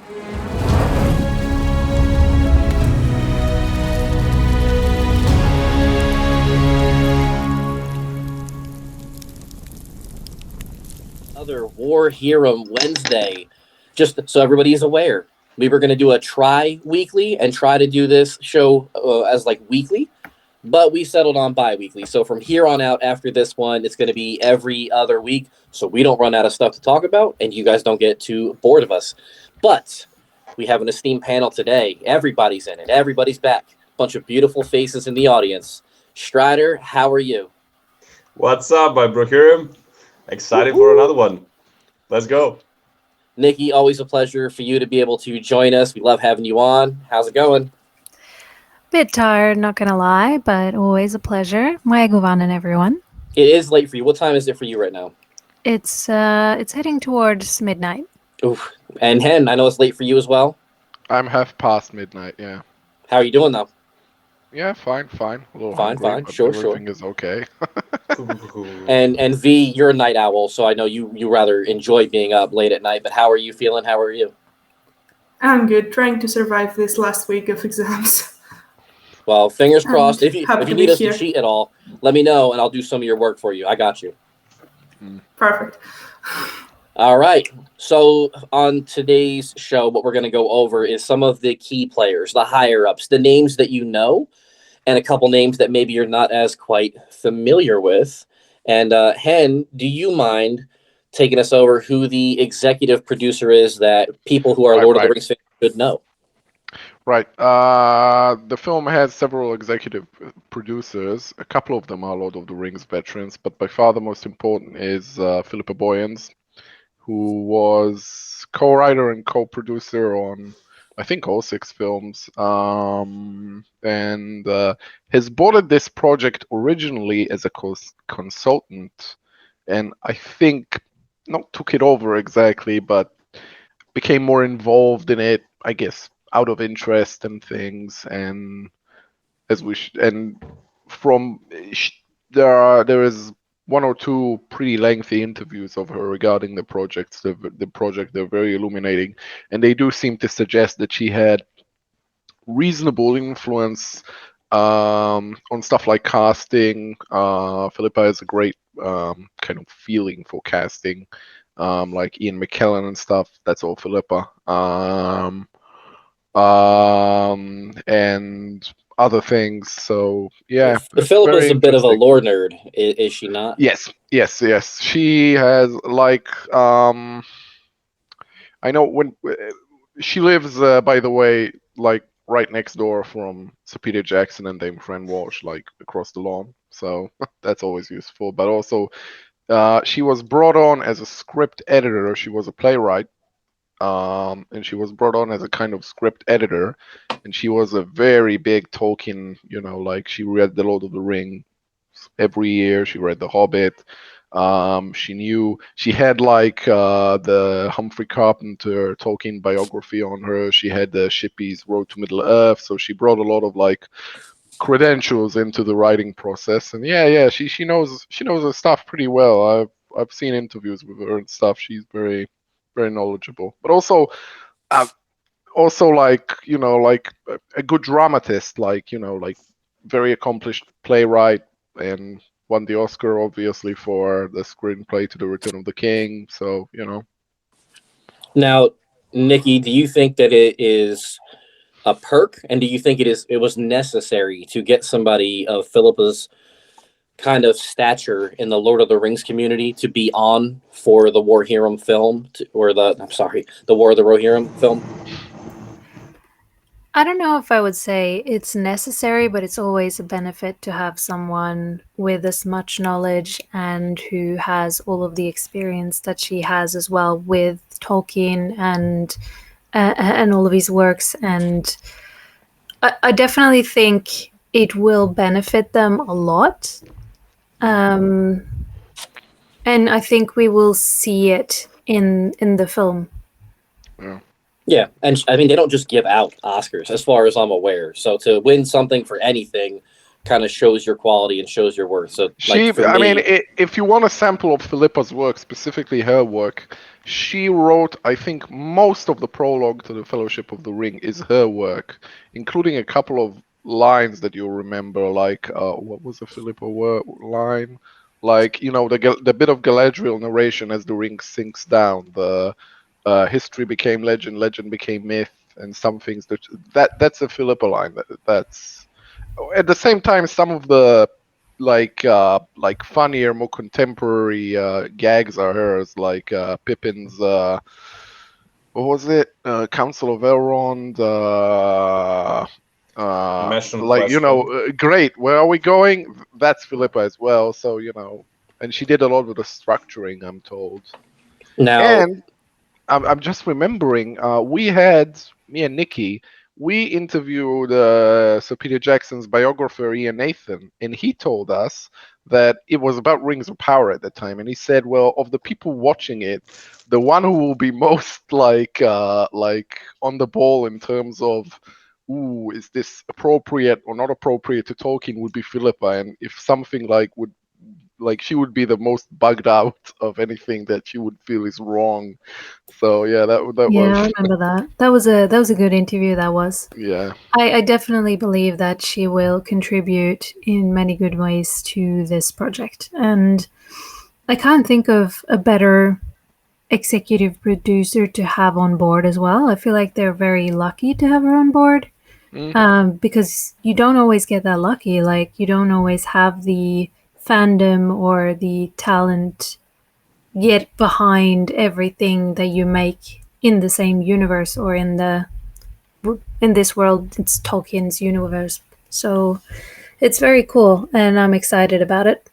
Another Warhirrim Wednesday. Just so everybody is aware, we were going to do a tri-weekly and try to do this show as like weekly, but we settled on bi-weekly. So from here on out, after this one, it's going to be every other week, so we don't run out of stuff to talk about, and you guys don't get too bored of us. But we have an esteemed panel today. Everybody's in it. Everybody's back. Bunch of beautiful faces in the audience. Strider, how are you? What's up, my Rohirrim? Excited for another one. Let's go. Nikki, always a pleasure for you to be able to join us. We love having you on. How's it going? Bit tired, not gonna lie, but always a pleasure. Maeguvanen, everyone. It is late for you. What time is it for you right now? It's heading towards midnight. Oof. And Hen, I know it's late for you as well. I'm half past midnight, yeah. How are you doing though? Yeah, fine. A little Fine, hungry, fine. but Sure. everything is okay. And V, you're a night owl, so I know you rather enjoy being up late at night, but how are you feeling? How are you? I'm good, trying to survive this last week of exams. Well, fingers crossed. If you happy to need be us here. to cheat at all, let me know and I'll do some of your work for you. I got you. Perfect. All right. So on today's show, what we're going to go over is some of the key players, the higher ups, the names that you know, and a couple names that maybe you're not as quite familiar with. And Hen, do you mind taking us over who the executive producer is that people who are Lord of the Rings fans should know? Right. The film has several executive producers. A couple of them are Lord of the Rings veterans, but by far the most important is Phillipa Boyens, who was co-writer and co-producer on, I think, all 6 films, and has boarded this project originally as a consultant, and I think not took it over exactly, but became more involved in it, I guess, out of interest and things, and there is 1 or 2 pretty lengthy interviews of her regarding the project. The project, they're very illuminating, and they do seem to suggest that she had reasonable influence on stuff like casting. Phillipa has a great kind of feeling for casting, like Ian McKellen and stuff. That's all Phillipa. And other things. So yeah, Phillipa's a bit of a lore nerd, is she not? Yes. She has like I know when she lives, by the way, like right next door from Sir Peter Jackson and Dame Fran Walsh, like across the lawn. So that's always useful. But also, she was brought on as a script editor. She was a playwright. And she was brought on as a kind of script editor, and she was a very big Tolkien, like she read The Lord of the Rings every year. She read The Hobbit. She had like the Humphrey Carpenter Tolkien biography on her. She had the Shippey's Road to Middle Earth. So she brought a lot of like credentials into the writing process. And she knows her stuff pretty well. I've seen interviews with her and stuff. She's very, very knowledgeable, but also like like a good dramatist, like like very accomplished playwright, and won the Oscar obviously for the screenplay to The Return of the King. So Now, Nikki, do you think that it is a perk, and do you think it was necessary to get somebody of Phillipa's kind of stature in the Lord of the Rings community to be on for the Warhirrim film, the War of the Rohirrim film? I don't know if I would say it's necessary, but it's always a benefit to have someone with as much knowledge and who has all of the experience that she has as well with Tolkien and all of his works. And I definitely think it will benefit them a lot. And I think we will see it in the film. Yeah, and I mean, they don't just give out Oscars, as far as I'm aware. So to win something for anything kind of shows your quality and shows your worth. So, like for me, if you want a sample of Philippa's work, specifically her work, she wrote, I think, most of the prologue to the Fellowship of the Ring is her work, including a couple of lines that you'll remember, like what was the Philippa line? Like, the bit of Galadriel narration as the ring sinks down. The history became legend, legend became myth, and some things that's a Philippa line. That's at the same time some of the like funnier, more contemporary gags are hers, like Pippin's what was it? Council of Elrond. Mission Like great. Where are we going? That's Philippa as well. So and she did a lot with the structuring, I'm told. now And I'm just remembering, we had me and Nikki. We interviewed Sir Peter Jackson's biographer Ian Nathan, and he told us that it was about Rings of Power at the time. And he said, well, of the people watching it, the one who will be most like on the ball in terms of, ooh, is this appropriate or not appropriate to Tolkien, would be Philippa. And if something she would be the most bugged out of anything that she would feel is wrong. So yeah, that was. I remember that. That was a good interview. That was. Yeah. I definitely believe that she will contribute in many good ways to this project, and I can't think of a better executive producer to have on board as well. I feel like they're very lucky to have her on board. Because you don't always get that lucky. Like, you don't always have the fandom or the talent yet behind everything that you make in the same universe, or in this world. It's Tolkien's universe, so it's very cool, and I'm excited about it.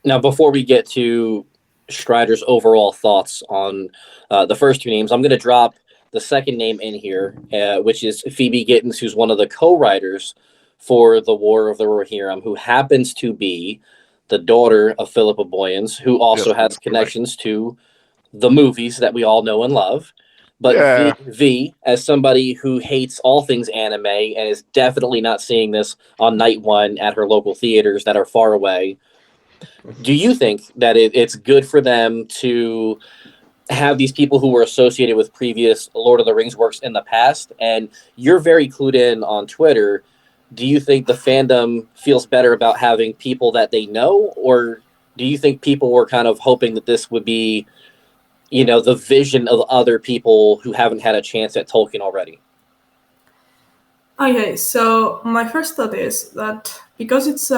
Now, before we get to Strider's overall thoughts on the first two names, I'm going to drop the second name in here, which is Phoebe Gittins, who's one of the co-writers for The War of the Rohirrim, who happens to be the daughter of Phillipa Boyens, who also has connections to the movies that we all know and love. But V, as somebody who hates all things anime and is definitely not seeing this on night one at her local theaters that are far away, do you think that it's good for them to have these people who were associated with previous Lord of the Rings works in the past? And you're very clued in on Twitter. Do you think the fandom feels better about having people that they know, or do you think people were kind of hoping that this would be, the vision of other people who haven't had a chance at Tolkien already? Okay, so my first thought is that because it's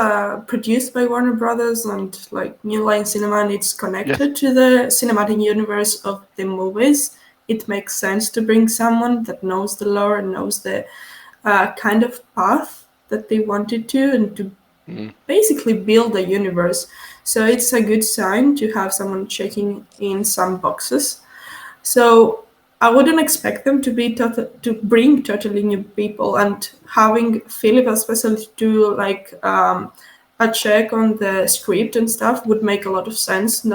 produced by Warner Brothers and like New Line Cinema, and it's connected to the cinematic universe of the movies, it makes sense to bring someone that knows the lore and knows the kind of path that they wanted to, and to basically build a universe. So it's a good sign to have someone checking in some boxes. So I wouldn't expect them to bring totally new people, and having Philippa especially do like a check on the script and stuff would make a lot of sense.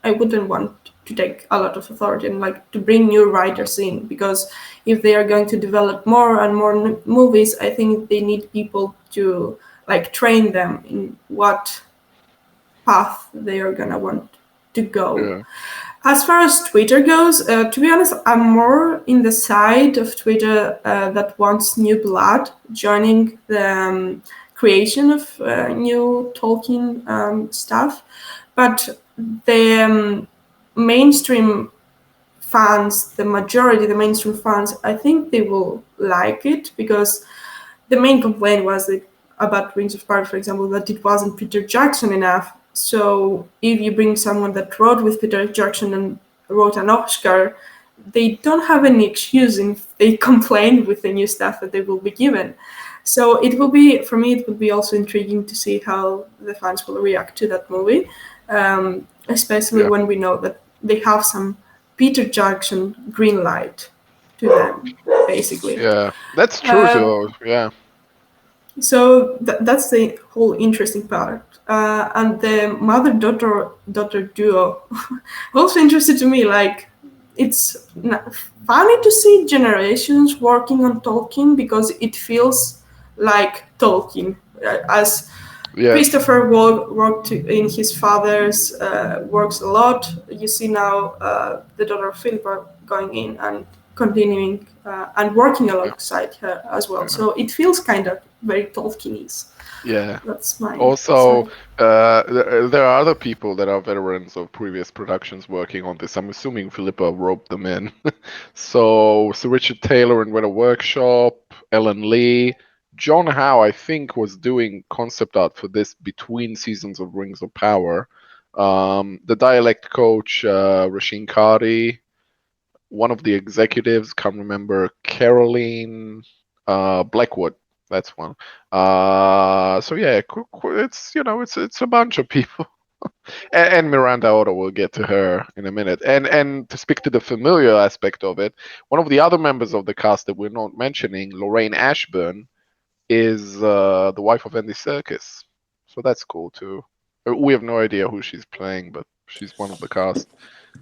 I wouldn't want to take a lot of authority and like to bring new writers in, because if they are going to develop more and more movies, I think they need people to like train them in what path they are gonna want to go. Yeah. As far as Twitter goes, to be honest, I'm more in the side of Twitter that wants new blood joining the creation of new Tolkien stuff. But the mainstream fans, the mainstream fans, I think they will like it, because the main complaint was about Rings of Power, for example, that it wasn't Peter Jackson enough. So if you bring someone that wrote with Peter Jackson and wrote an Oscar, they don't have any excuse if they complain with the new stuff that they will be given. So it would be also intriguing to see how the fans will react to that movie, especially when we know that they have some Peter Jackson green light to them, basically. Yeah, that's true though. Yeah. So that's the whole interesting part. And the mother-daughter duo also interested to me. Like, it's funny to see generations working on Tolkien, because it feels like Tolkien as Yeah. Christopher worked in his father's works a lot. You see now the daughter of Phillipa going in and continuing and working alongside her as well. Yeah. So it feels kind of very Tolkienese. Yeah. That's my Also, side. there are other people that are veterans of previous productions working on this. I'm assuming Philippa roped them in. So Richard Taylor in Weather Workshop, Ellen Lee, John Howe, I think, was doing concept art for this between seasons of Rings of Power. The dialect coach, Rasheen Kadi, one of the executives, can't remember, Caroline Blackwood. That's one. So yeah, it's it's a bunch of people, and Miranda Otto. We'll get to her in a minute. And to speak to the familiar aspect of it, one of the other members of the cast that we're not mentioning, Lorraine Ashburn, is the wife of Andy Serkis. So that's cool too. We have no idea who she's playing, but she's one of the cast.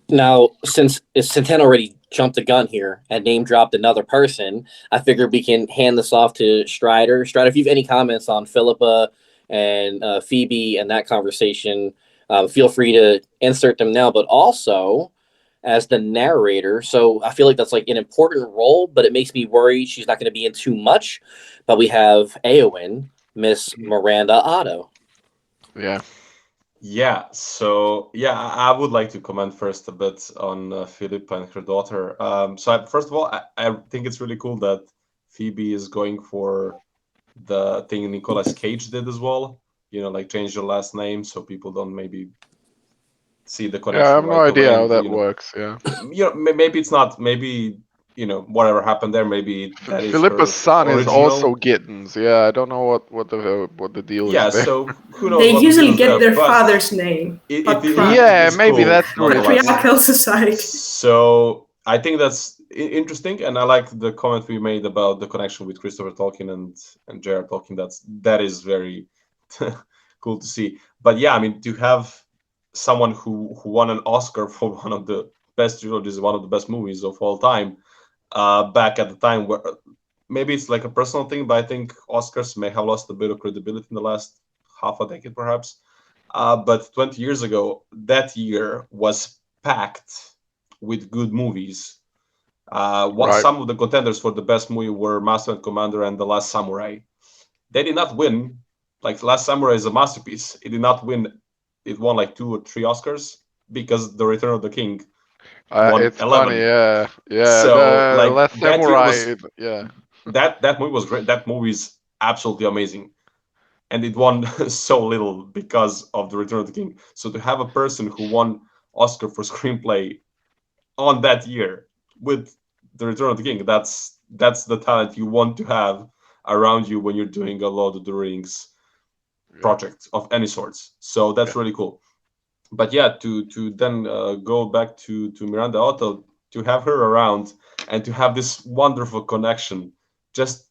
Now, since Centeno already jumped the gun here and name dropped another person, I figured we can hand this off to Strider. Strider, if you have any comments on Philippa and Phoebe and that conversation, feel free to insert them now. But also, as the narrator, so I feel like that's like an important role, but it makes me worried she's not going to be in too much. But we have Eowyn, Miss Miranda Otto. Yeah. Yeah, so yeah, I would like to comment first a bit on Philippa and her daughter. First of all, I think it's really cool that Phoebe is going for the thing Nicolas Cage did as well. Like change your last name so people don't maybe see the connection. Yeah, I have no right idea away, how and, that works. Yeah. Maybe it's not. Maybe whatever happened there. Maybe that is her Philippa's son is original. also Gittins. Yeah, I don't know what the deal Yeah, is there. so who knows? They what the usually deal is get there, their but father's name. Yeah, it's maybe cool, that's the reason. nonetheless. Patriarchal society. So I think that's interesting, and I like the comment we made about the connection with Christopher Tolkien and J.R. Tolkien. That is very cool to see. But yeah, I mean, to have someone who won an Oscar for one of the best trilogies, one of the best movies of all time, back at the time where maybe it's like a personal thing, but I think Oscars may have lost a bit of credibility in the last half a decade, perhaps. But 20 years ago, that year was packed with good movies. Right. Some of the contenders for the best movie were Master and Commander and The Last Samurai. They did not win. Like, The Last Samurai is a masterpiece. It did not win. It won like 2 or 3 Oscars because The Return of the King won It's 11. funny, yeah. So, The like, Last that year Samurai, was yeah. that movie was great. That movie is absolutely amazing, and it won so little because of The Return of the King. So to have a person who won Oscar for screenplay on that year with The Return of the King, that's the talent you want to have around you when you're doing a Lord of the Rings project of any sorts. So that's really cool. But yeah, to then go back to Miranda Otto, to have her around and to have this wonderful connection, just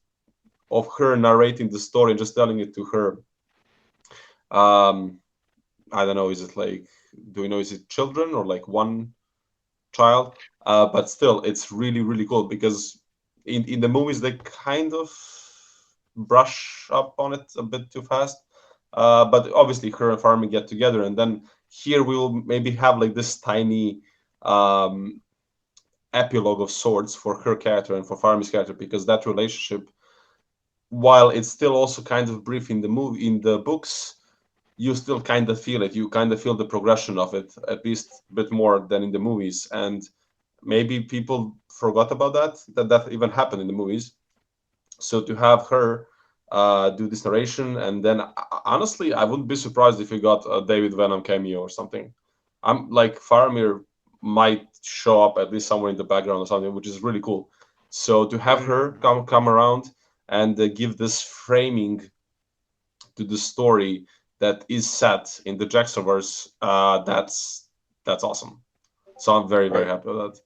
of her narrating the story and just telling it to her. I don't know, is it like, do we know, is it children or like one child? But still, it's really, really cool because in the movies, they kind of brush up on it a bit too fast. But obviously, her and Farmi get together, and then here we will maybe have like this tiny epilogue of sorts for her character and for Farmi's character, because that relationship, while it's still also kind of brief in the books, you still kind of feel it. You kind of feel the progression of it, at least a bit more than in the movies. And maybe people forgot about that even happened in the movies. So to have her do this narration, and then honestly, I wouldn't be surprised if we got a David Venom cameo or something. I'm like, Faramir might show up at least somewhere in the background or something, which is really cool. So to have her come around and give this framing to the story that is set in the Jacksonverse, that's awesome. So I'm very, very happy with that.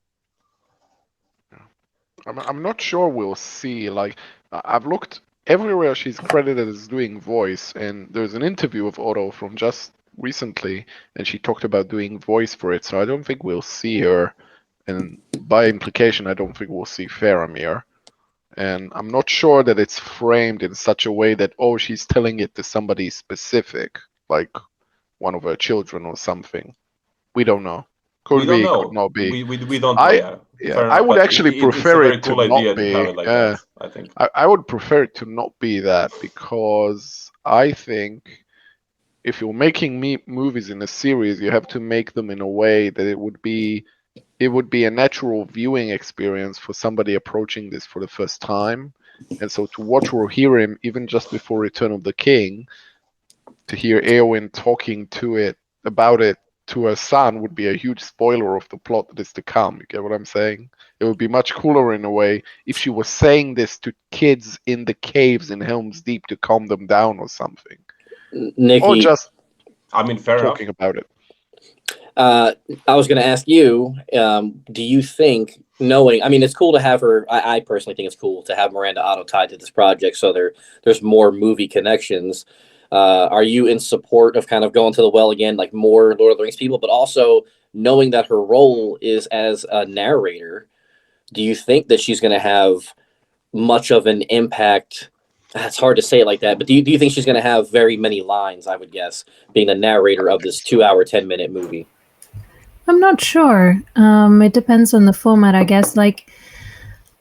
I'm not sure we'll see. Like, I've looked everywhere she's credited as doing voice, and there's an interview of Otto from just recently, and she talked about doing voice for it. So I don't think we'll see her, and by implication, I don't think we'll see Faramir. And I'm not sure that it's framed in such a way that, oh, she's telling it to somebody specific, like one of her children or something. We don't know. Could We don't be, know. could not be. We don't know. I Fair I enough, would but actually it's a prefer very it to cool not idea to have be. it like that. I think. I would prefer it to not be that, because I think if you're making movies in a series, you have to make them in a way that it would be a natural viewing experience for somebody approaching this for the first time. And so to watch Rohirrim, even just before Return of the King, to hear Eowyn talking about it to her son would be a huge spoiler of the plot that is to come. You get what I'm saying? It would be much cooler in a way if she was saying this to kids in the caves in Helm's Deep to calm them down or something. Nikki, Or just I mean, fair talking enough. about it. I was going to ask you, do you think, knowing, I mean, it's cool to have her, I personally think it's cool to have Miranda Otto tied to this project, so there's more movie connections. Are you in support of kind of going to the well again, like more Lord of the Rings people, but also knowing that her role is as a narrator, do you think that she's going to have much of an impact? It's hard to say it like that, but do you think she's going to have very many lines, I would guess, being the narrator of this 2-hour, 10-minute movie? I'm not sure. It depends on the format, I guess. Like,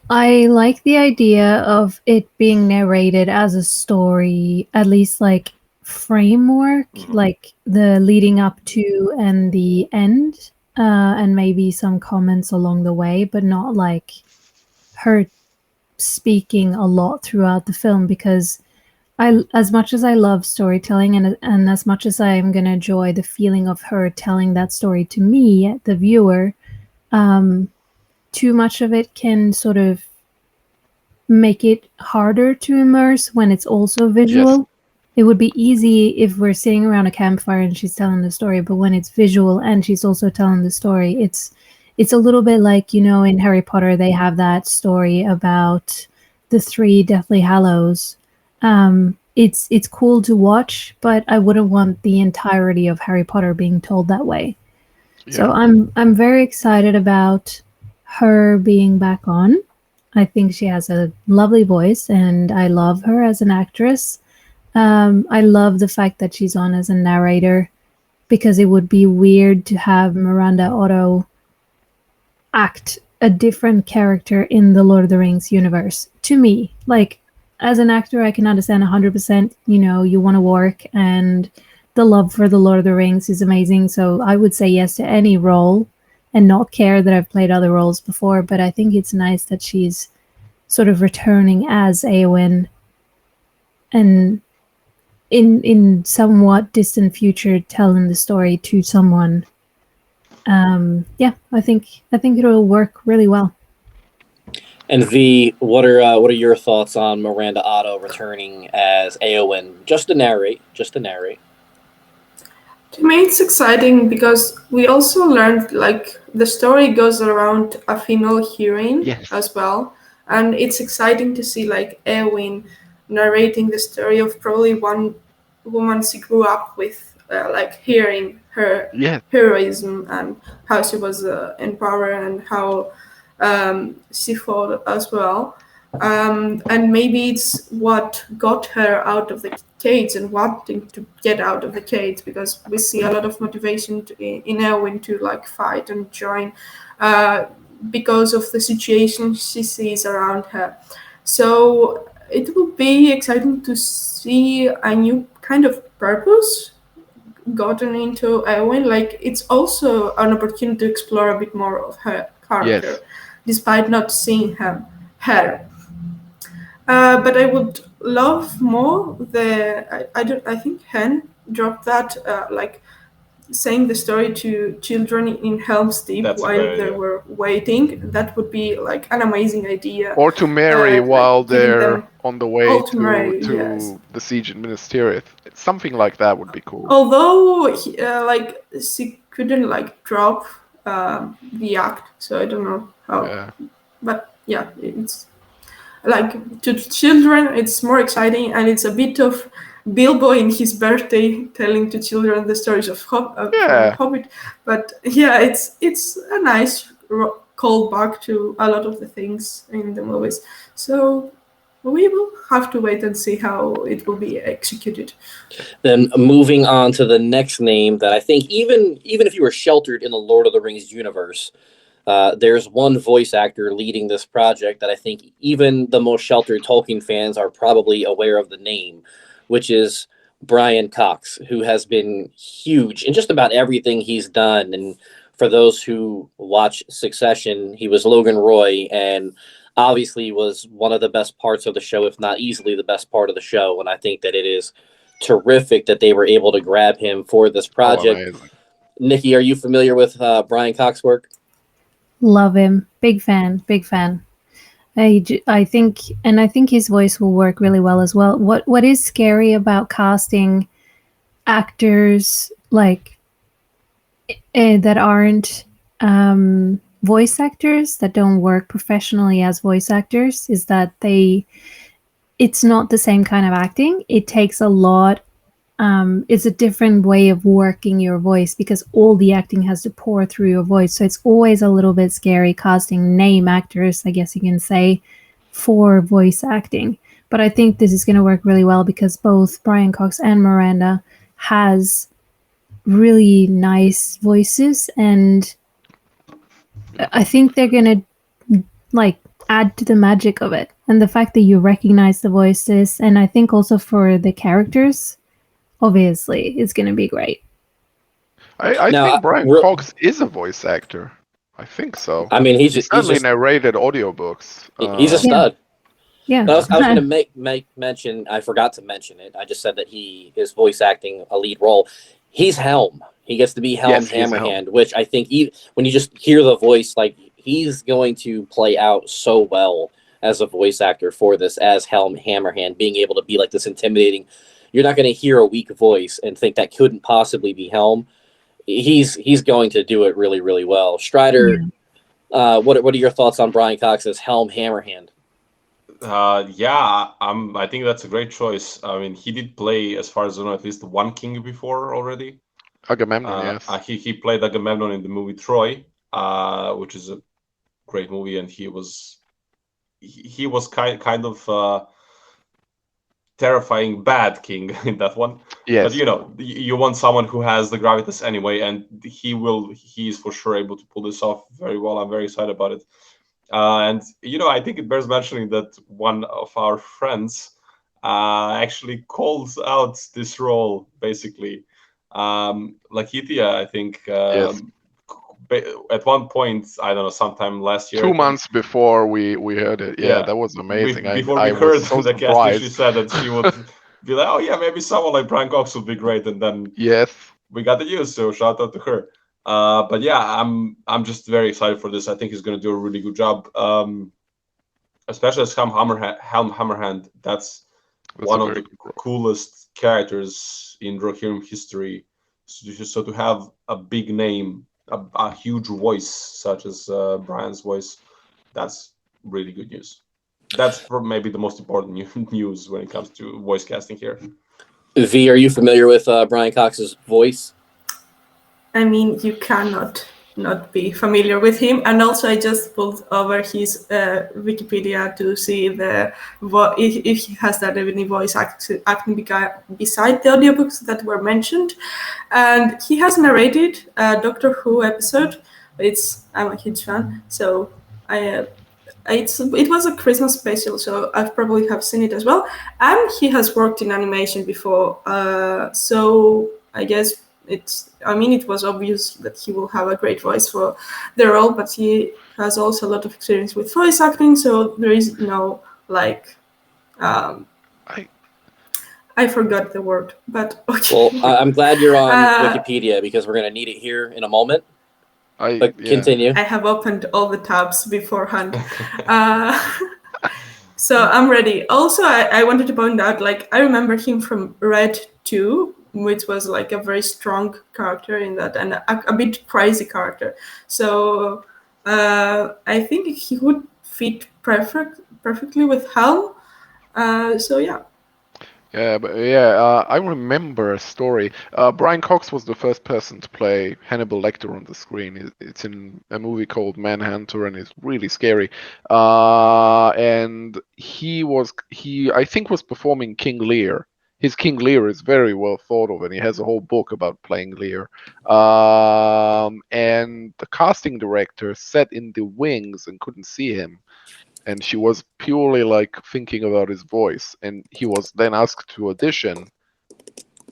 I like the idea of it being narrated as a story, at least like framework, like the leading up to and the end, and maybe some comments along the way, but not like her speaking a lot throughout the film, because as much as I love storytelling and as much as I am going to enjoy the feeling of her telling that story to me, the viewer, too much of it can sort of make it harder to immerse when it's also visual. Yes. It would be easy if we're sitting around a campfire and she's telling the story, but when it's visual and she's also telling the story, it's a little bit like, you know, in Harry Potter, they have that story about the 3 Deathly Hallows. It's cool to watch, but I wouldn't want the entirety of Harry Potter being told that way. Yeah. So I'm very excited about her being back on. I think she has a lovely voice, and I love her as an actress. I love the fact that she's on as a narrator, because it would be weird to have Miranda Otto act a different character in the Lord of the Rings universe. To me, like, as an actor, I can understand 100%, you know, you want to work, and the love for the Lord of the Rings is amazing. So I would say yes to any role and not care that I've played other roles before. But I think it's nice that she's sort of returning as Eowyn, and in somewhat distant future telling the story to someone. Yeah, I think it'll work really well. And V, what are your thoughts on Miranda Otto returning as Eowyn? Just to narrate. To me, it's exciting because we also learned, like, the story goes around a female heroine as well, and it's exciting to see, like, Eowyn narrating the story of probably one woman she grew up with, like, hearing her heroism and how she was empowered and how she fought as well. And maybe it's what got her out of the cage and wanting to get out of the cage, because we see a lot of motivation in Eowyn to, like, fight and join because of the situation she sees around her. So it will be exciting to see a new kind of purpose gotten into Eowyn. Like, it's also an opportunity to explore a bit more of her character, despite not seeing her. But I would love more I think Hen dropped that, like, saying the story to children in Helm's Deep while they were waiting. That would be, like, an amazing idea. Or to Mary while like, they're on the way to yes. the siege in Minas Tirith. Something like that would be cool. Although, like, she couldn't, like, drop the act, so I don't know how. Yeah. But yeah, it's like, to children, it's more exciting, and it's a bit of Bilbo in his birthday telling to children the stories of Hobbit. But yeah, it's a nice called back to a lot of the things in the movies. So we will have to wait and see how it will be executed. Then moving on to the next name that I think even if you were sheltered in the Lord of the Rings universe, there's one voice actor leading this project that I think even the most sheltered Tolkien fans are probably aware of the name, which is Brian Cox, who has been huge in just about everything he's done. And for those who watch Succession, he was Logan Roy, and obviously was one of the best parts of the show, if not easily the best part of the show. And I think that it is terrific that they were able to grab him for this project. amazing. Nikki, are you familiar with Brian Cox's work? Love him. Big fan. I think his voice will work really well as well. What is scary about casting actors like that aren't voice actors, that don't work professionally as voice actors, is that it's not the same kind of acting. It takes a lot. It's a different way of working your voice because all the acting has to pour through your voice. So it's always a little bit scary casting name actors, I guess you can say, for voice acting. But I think this is going to work really well because both Brian Cox and Miranda has really nice voices, and I think they're going to add to the magic of it. And the fact that you recognize the voices, and I think also for the characters, obviously, it's going to be great. I Now, think Brian Cox is a voice actor. I think so. I mean, He certainly narrated audiobooks. He's a stud. Yeah. I was going to make mention. I forgot to mention it. I just said that he is voice acting a lead role. He's Helm. He gets to be Helm Hammerhand, which I think when you just hear the voice, like he's going to play out so well as a voice actor for this as Helm Hammerhand, being able to be like this intimidating. You're not going to hear a weak voice and think that couldn't possibly be Helm. He's going to do it really, really well. Strider, what are your thoughts on Brian Cox as Helm Hammerhand? I think that's a great choice. I mean, he did play, as far as I know, at least one king before already. Agamemnon, yes. He played Agamemnon in the movie Troy, which is a great movie, and he was kind of terrifying bad king in that one. Yes. But you want someone who has the gravitas anyway, and he is for sure able to pull this off very well. I'm very excited about it. And I think it bears mentioning that one of our friends actually calls out this role, basically. Lakitia, I think, yes. At one point, I don't know, sometime last year. 2 months before we heard it. Yeah, that was amazing. Before I we heard so the cast, she said that she would be like, oh yeah, maybe someone like Brian Cox would be great. And then we got the news, so shout out to her. But yeah, I'm just very excited for this. I think he's going to do a really good job, especially as Helm Hammerhand. That's one of the coolest characters in Rohirrim history. So to have a big name, a huge voice such as Brian's voice, that's really good news. That's maybe the most important news when it comes to voice casting here. V, are you familiar with Brian Cox's voice? I mean, you cannot not be familiar with him. And also, I just pulled over his Wikipedia to see if he has that any voice acting beside the audiobooks that were mentioned. And he has narrated a Doctor Who episode. I'm a huge fan, so it was a Christmas special, so I probably have seen it as well. And he has worked in animation before, so I guess it was obvious that he will have a great voice for the role, but he has also a lot of experience with voice acting, so there is no I forgot the word, but okay. Well, I'm glad you're on Wikipedia because we're going to need it here in a moment. Continue. I have opened all the tabs beforehand. So I'm ready. Also, I wanted to point out, I remember him from Red 2, which was a very strong character in that, and a bit crazy character. So I think he would fit perfectly with Helm. So yeah. I remember a story. Brian Cox was the first person to play Hannibal Lecter on the screen. It's in a movie called Manhunter, and it's really scary. And he I think was performing King Lear. His King Lear is very well thought of, and he has a whole book about playing Lear. And the casting director sat in the wings and couldn't see him, and she was purely like thinking about his voice, and he was then asked to audition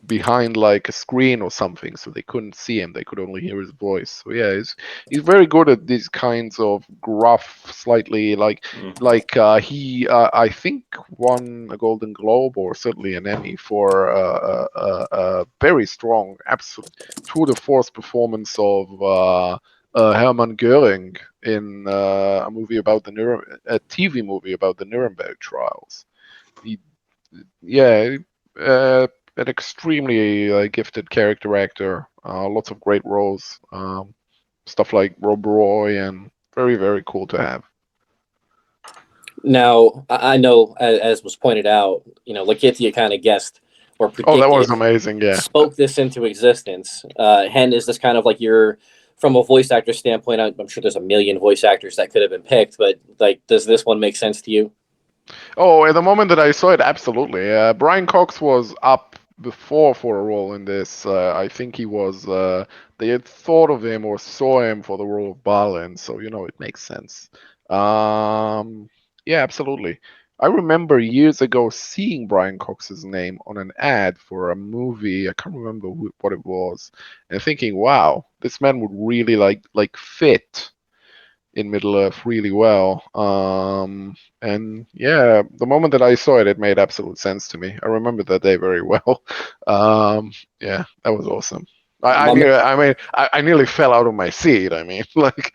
behind like a screen or something, so they couldn't see him, they could only hear his voice. So yeah, he's very good at these kinds of gruff, slightly he I think won a Golden Globe or certainly an Emmy for a very strong, absolute tour de force performance of Hermann Goering in a movie about a TV movie about the Nuremberg trials. An extremely gifted character actor, lots of great roles, stuff like Rob Roy, and very, very cool to have. Now, I know, as was pointed out, Lakitia kind of guessed or predicted. Oh, that was amazing, yeah. Spoke this into existence. Hen, is this kind of like from a voice actor standpoint, I'm sure there's a million voice actors that could have been picked, but like, does this one make sense to you? Oh, at the moment that I saw it, absolutely. Brian Cox was up before for a role in this. I think he was, they had thought of him or saw him for the role of Balin, so, it makes sense. Yeah, absolutely. I remember years ago seeing Brian Cox's name on an ad for a movie. I can't remember what it was, and thinking, wow, this man would really like fit in Middle-earth really well. And yeah, the moment that I saw it, it made absolute sense to me. I remember that day very well. Yeah, that was awesome. I nearly fell out of my seat. I mean, like,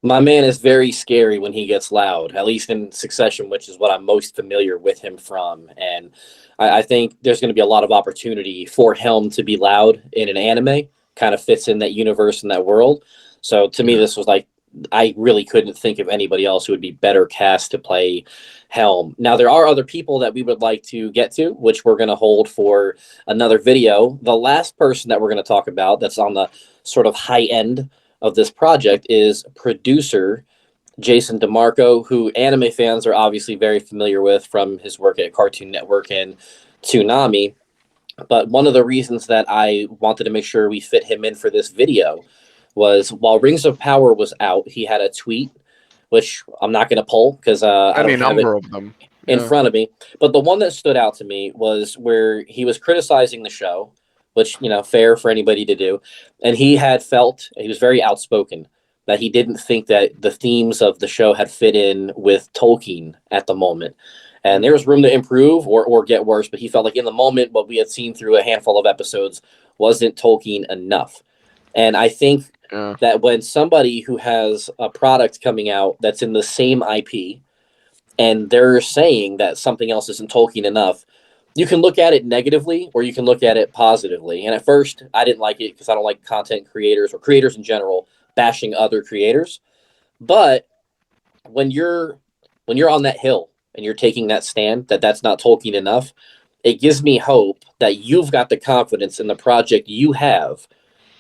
my man is very scary when he gets loud, at least in Succession, which is what I'm most familiar with him from. And I think there's going to be a lot of opportunity for him to be loud in an anime. Kind of fits in that universe and that world. So to me, this was like, I really couldn't think of anybody else who would be better cast to play Helm. Now, there are other people that we would like to get to, which we're going to hold for another video. The last person that we're going to talk about that's on the sort of high end of this project is producer Jason DeMarco, who anime fans are obviously very familiar with from his work at Cartoon Network and Toonami. But one of the reasons that I wanted to make sure we fit him in for this video was while Rings of Power was out, he had a tweet, which I'm not going to pull because I don't have it of them in front of me. But the one that stood out to me was where he was criticizing the show, which, fair for anybody to do. And he had felt, he was very outspoken, that he didn't think that the themes of the show had fit in with Tolkien at the moment. And there was room to improve or get worse, but he felt like in the moment, what we had seen through a handful of episodes wasn't Tolkien enough. And I think that when somebody who has a product coming out that's in the same IP and they're saying that something else isn't Tolkien enough, you can look at it negatively or you can look at it positively. And at first, I didn't like it because I don't like content creators or creators in general bashing other creators. But when you're on that hill and you're taking that stand that that's not Tolkien enough, it gives me hope that you've got the confidence in the project you have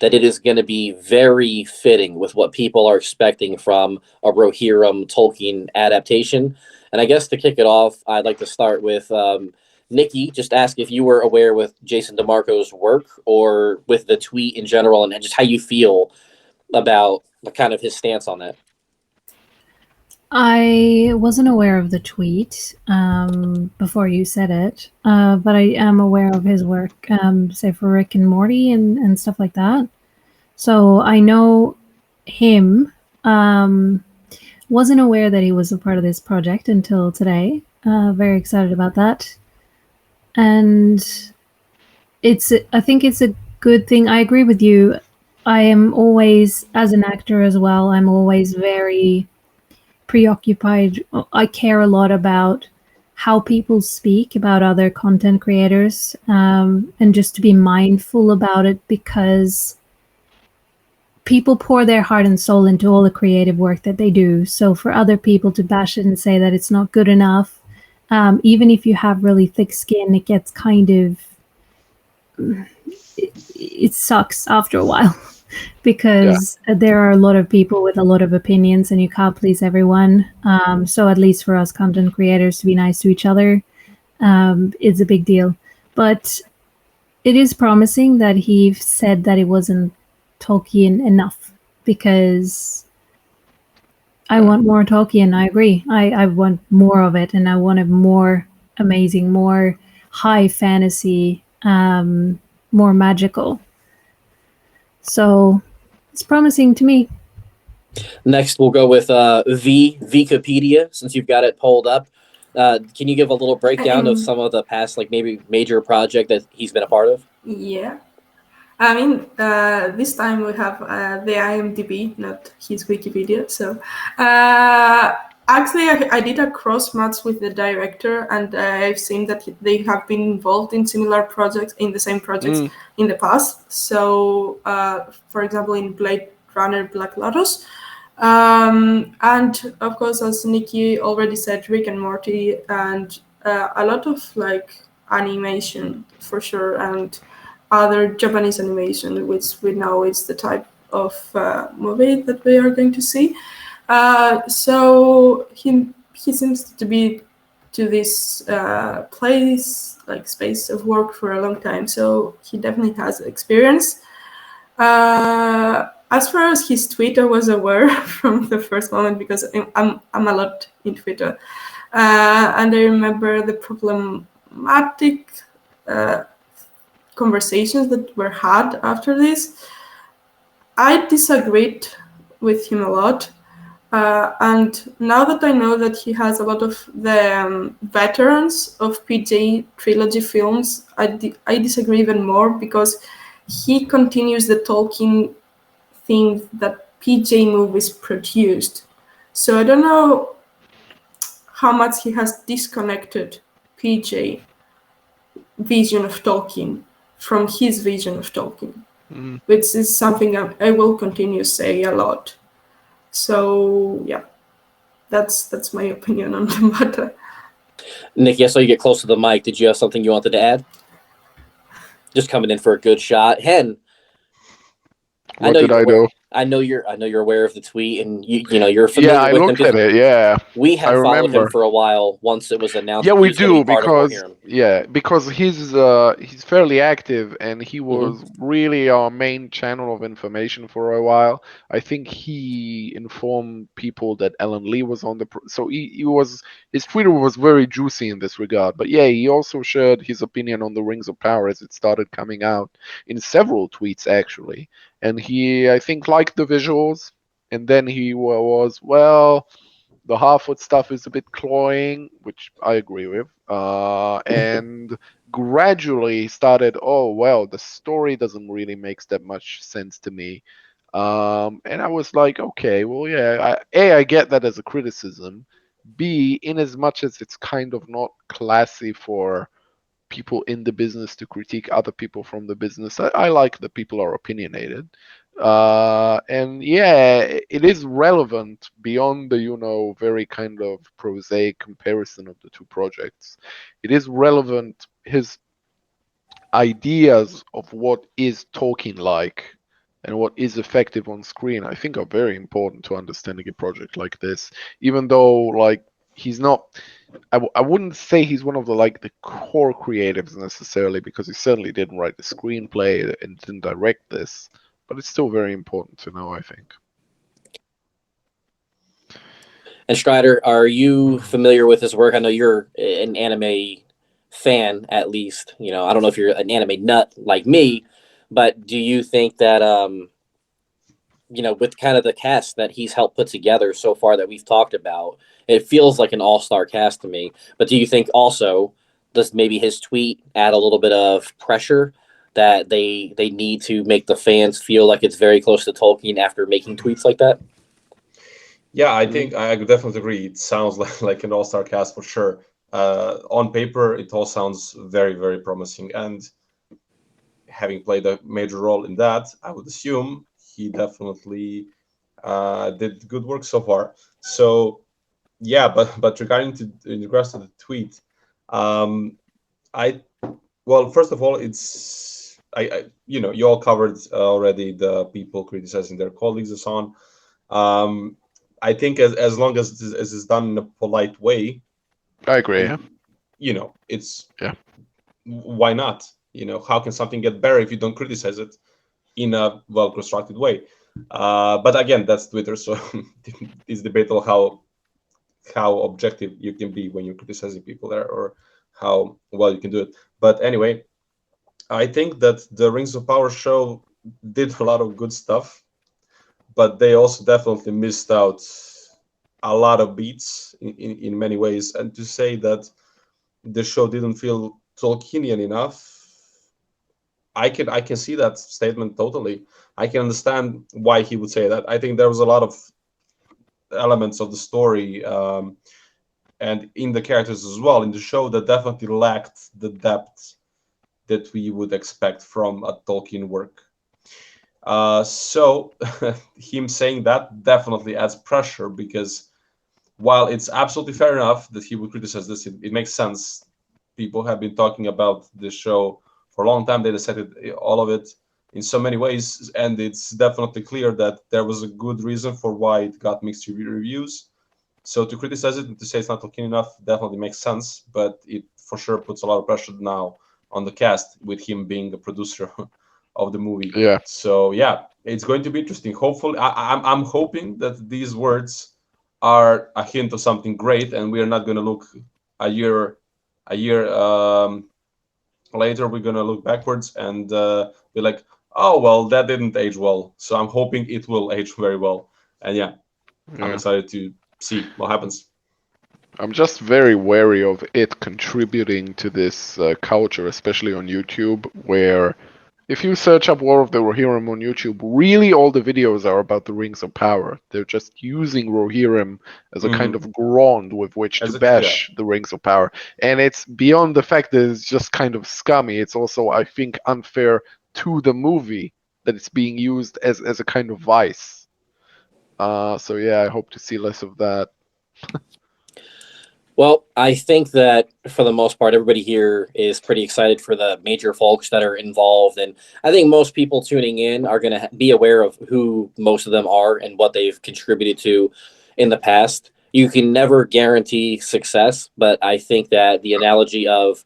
that it is going to be very fitting with what people are expecting from a Rohirrim Tolkien adaptation. And I guess to kick it off, I'd like to start with Nikki, just ask if you were aware with Jason DeMarco's work or with the tweet in general and just how you feel about kind of his stance on that. I wasn't aware of the tweet before you said it, but I am aware of his work, say for Rick and Morty and stuff like that. So I know him. Wasn't aware that he was a part of this project until today. Very excited about that. And I think it's a good thing. I agree with you. I am always, as an actor as well, I'm always very preoccupied. I care a lot about how people speak about other content creators, and just to be mindful about it, because people pour their heart and soul into all the creative work that they do. So for other people to bash it and say that it's not good enough, Even if you have really thick skin, it gets kind of it sucks after a while because there are a lot of people with a lot of opinions and you can't please everyone. So at least for us content creators to be nice to each other, it's a big deal. But it is promising that he said that it wasn't Tolkien enough, because I want more Tolkien. I agree. I want more of it, and I want it more amazing, more high fantasy, more magical. So it's promising to me. Next, we'll go with Wikipedia, since you've got it pulled up. Can you give a little breakdown of some of the past, like maybe major project that he's been a part of? Yeah. I mean, this time we have the IMDb, not his Wikipedia. So actually, I did a cross match with the director, and I've seen that they have been involved in similar projects, in the same projects in the past. So, for example, in Blade Runner Black Lotus. And of course, as Nikki already said, Rick and Morty, and a lot of like animation for sure, and other Japanese animation, which we know is the type of movie that we are going to see. So he seems to be to this place, like space of work for a long time. So he definitely has experience. As far as his tweet, I was aware from the first moment because I'm a lot in Twitter, and I remember the problematic conversations that were had after this. I disagreed with him a lot, and now that I know that he has a lot of the veterans of PJ trilogy films, I disagree even more, because he continues the Tolkien thing that PJ movies produced. So I don't know how much he has disconnected PJ vision of Tolkien from his vision of Tolkien, which is something I will continue to say a lot. So yeah, that's my opinion on the matter. Nikki, I saw you get close to the mic. Did you have something you wanted to add? Just coming in for a good shot. Hen, What did I do? I know you're aware of the tweet, and you're familiar Yeah, I with looked him. at it. Yeah, We have I followed him remember. for a while. Once it was announced, Yeah, that we he was going to do, be part of because Warhirrim. because he's fairly active, and he was really our main channel of information for a while. I think he informed people that Alan Lee was on the so his Twitter was very juicy in this regard. But yeah, he also shared his opinion on the Rings of Power as it started coming out in several tweets actually, and he, I think, liked the visuals, and then he was, well, the Harfoot stuff is a bit cloying, which I agree with. And gradually started, oh, well, the story doesn't really make that much sense to me. And I was like, okay, well, yeah, I get that as a criticism. B, in as much as it's kind of not classy for people in the business to critique other people from the business, I like that people are opinionated. And yeah, it is relevant beyond the very kind of prosaic comparison of the two projects. It is relevant. His ideas of what is Tolkien like and what is effective on screen, I think, are very important to understanding a project like this. Even though, like, he's not, I wouldn't say he's one of the core creatives necessarily, because he certainly didn't write the screenplay and didn't direct this. But it's still very important to know, I think. And Strider, are you familiar with his work? I know you're an anime fan, at least. I don't know if you're an anime nut like me, but do you think that with kind of the cast that he's helped put together so far that we've talked about, it feels like an all-star cast to me. But do you think also does maybe his tweet add a little bit of pressure that they need to make the fans feel like it's very close to Tolkien after making tweets like that? Yeah, I think I definitely agree. It sounds like an all-star cast for sure. On paper, it all sounds very, very promising. And having played a major role in that, I would assume he definitely did good work so far. So yeah, but regarding to in regards to the tweet, I well, first of all, it's you know, you all covered already the people criticizing their colleagues and so on. I think as long as it's done in a polite way, I agree. Yeah. you know, it's Yeah. why not? You know, how can something get better if you don't criticize it in a well constructed way? But again, that's Twitter, so it's debatable how objective you can be when you're criticizing people there, or how well you can do it. But anyway, I think that the Rings of Power show did a lot of good stuff, but they also definitely missed out a lot of beats in many ways. And to say that the show didn't feel Tolkienian enough, I can see that statement totally. I can understand why he would say that. I think there was a lot of elements of the story and in the characters as well in the show that definitely lacked the depth that we would expect from a Tolkien work. So him saying that definitely adds pressure, because while it's absolutely fair enough that he would criticize this, it makes sense. People have been talking about this show for a long time. They decided all of it in so many ways, and it's definitely clear that there was a good reason for why it got mixed reviews. So to criticize it and to say it's not Tolkien enough definitely makes sense, but it for sure puts a lot of pressure now on the cast with him being the producer of the movie. Yeah. So yeah, it's going to be interesting. Hopefully, I'm hoping that these words are a hint of something great, and we are not going to look a year later. We're going to look backwards and be like, oh well, that didn't age well. So I'm hoping it will age very well. And yeah, I'm excited to see what happens. I'm just very wary of it contributing to this culture, especially on YouTube, where if you search up War of the Rohirrim on YouTube, really all the videos are about the Rings of Power. They're just using Rohirrim as a kind of ground with which to bash the Rings of Power. And it's beyond the fact that it's just kind of scummy. It's also, I think, unfair to the movie that it's being used as a kind of vice. So yeah, I hope to see less of that. Well, I think that for the most part, everybody here is pretty excited for the major folks that are involved. And I think most people tuning in are going to be aware of who most of them are and what they've contributed to in the past. You can never guarantee success, but I think that the analogy of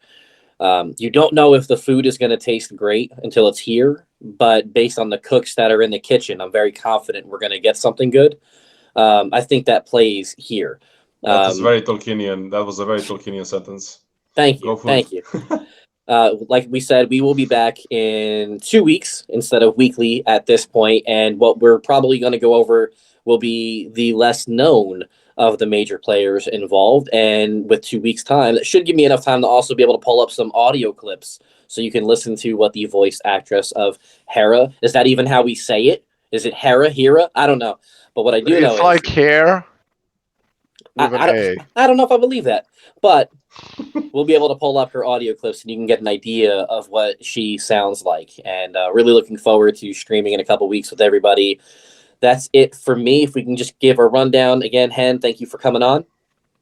you don't know if the food is going to taste great until it's here, but based on the cooks that are in the kitchen, I'm very confident we're going to get something good. I think that plays here. That is very Tolkienian. That was a very Tolkienian sentence. Thank you. Thank you. Like we said, we will be back in 2 weeks instead of weekly at this point. And what we're probably going to go over will be the less known of the major players involved. And with 2 weeks' time, that should give me enough time to also be able to pull up some audio clips so you can listen to what the voice actress of Hera, is that even how we say it? Is it Hera? I don't know. But what I do know is... It's like hair. I don't know if I believe that, but we'll be able to pull up her audio clips and you can get an idea of what she sounds like. And really looking forward to streaming in a couple weeks with everybody. That's it for me. If we can just give a rundown again, Hen, thank you for coming on.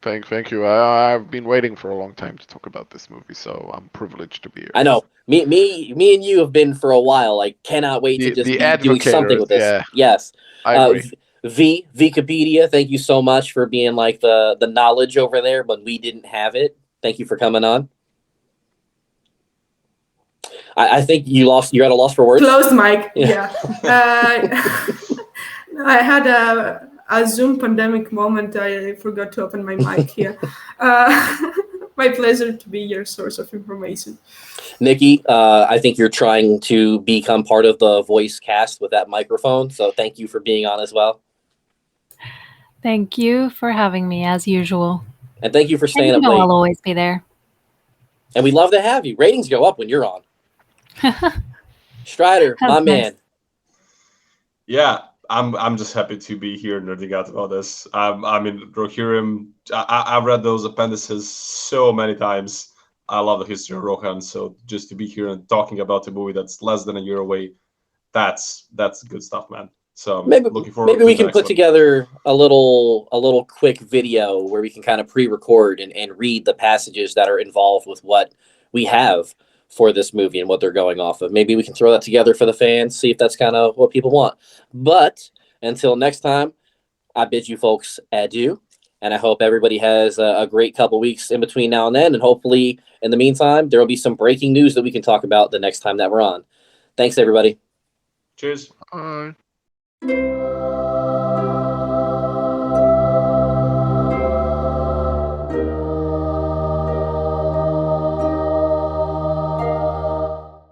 Thank you. I've been waiting for a long time to talk about this movie, so I'm privileged to be here. I know. Me and you have been for a while. I cannot wait to just be doing something with this. Yeah. Yes. I agree. Wikipedia, thank you so much for being like the knowledge over there when we didn't have it. Thank you for coming on. I think you're at a loss for words. Closed mic. Yeah. I had a Zoom pandemic moment. I forgot to open my mic here. My pleasure to be your source of information. Nikki, I think you're trying to become part of the voice cast with that microphone. So thank you for being on as well. Thank you for having me, as usual. And thank you for staying up late. I'll always be there. And we love to have you. Ratings go up when you're on. Strider, my man. Yeah, I'm just happy to be here nerding out about this. I mean, Rohirrim, I've read those appendices so many times. I love the history of Rohan, so just to be here and talking about a movie that's less than a year away, that's good stuff, man. So I'm Maybe looking forward maybe to we the can next put one. together a little quick video where we can kind of pre-record and read the passages that are involved with what we have for this movie and what they're going off of. Maybe we can throw that together for the fans, see if that's kind of what people want. But until next time, I bid you folks adieu. And I hope everybody has a great couple weeks in between now and then. And hopefully, in the meantime, there will be some breaking news that we can talk about the next time that we're on. Thanks, everybody. Cheers. Bye.